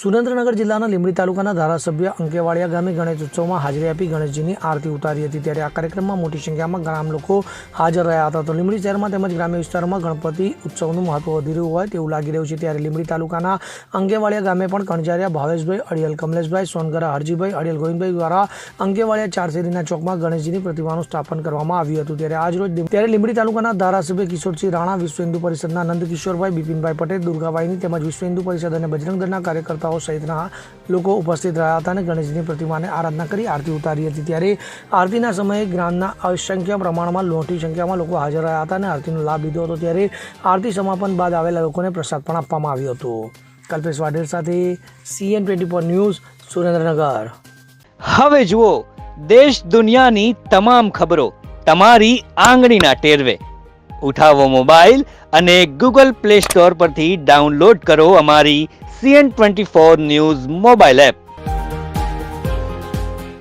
સુરેન્દ્રનગર જિલ્લાના લીંબડી તાલુકાના ધારાસભ્ય અંકેવાડિયા ગામે ગણેશ ઉત્સવમાં હાજરી આપી ગણેશજીની આરતી ઉતારી હતી। ત્યારે આ કાર્યક્રમમાં મોટી સંખ્યામાં ગ્રામ લોકો હાજર રહ્યા હતા। તો લીંબડી શહેરમાં તેમજ ગ્રામ્ય વિસ્તારમાં ગણપતિ ઉત્સવનું મહત્વ વધી રહ્યું હોય તેવું લાગી રહ્યું છે। ત્યારે લીંબડી તાલુકાના અંકેવાડિયા ગામે પણ કણજારિયા ભાવેશભાઈ, અડિયલ કમલેશભાઈ, સોનગરા હરજીભાઈ, અડિયલ ગોવિંદભાઈ દ્વારા અંકેવાડિયા ચાર શેરીના ચોકમાં ગણેશજીની પ્રતિમાનું સ્થાપન કરવામાં આવ્યું હતું। ત્યારે આજરોજ લીંબડી તાલુકાના ધારાસભ્ય કિશોરસિંહ રાણા, વિશ્વ હિન્દુ પરિષદના નંદકિશોરભાઈ, બિપિનભાઈ પટેલ, દુર્ગાબાઈની તેમજ વિશ્વ હિન્દુ પરિષદ અને બજરંગ દળના કાર્યકર્તાઓ સહિતના લોકો ઉપસ્થિત રહ્યા હતા અને ગણેશજીની પ્રતિમાને આરાધના કરી આરતી ઉતારી હતી। ત્યારે આરતીના સમયે ગ્રામના અસંખ્ય પ્રમાણમાં મોટી સંખ્યામાં લોકો હાજર રહ્યા હતા અને આરતીનો લાભ લીધો હતો। ત્યારે આરતી સમાપન બાદ આવેલા લોકોને પ્રસાદ પણ આપવામાં આવ્યો હતો। કલ્પેશ વાઢેર સાથે CN24 ન્યૂઝ, સુરેન્દ્રનગર। હવે જુઓ દેશ દુનિયાની તમામ ખબરો તમારી આંગળીના ટેરવે। ઉઠાવો મોબાઈલ અને ગૂગલ પ્લે સ્ટોર પરથી ડાઉનલોડ કરો અમારી CN24 ન્યૂઝ મોબાઈલ એપ।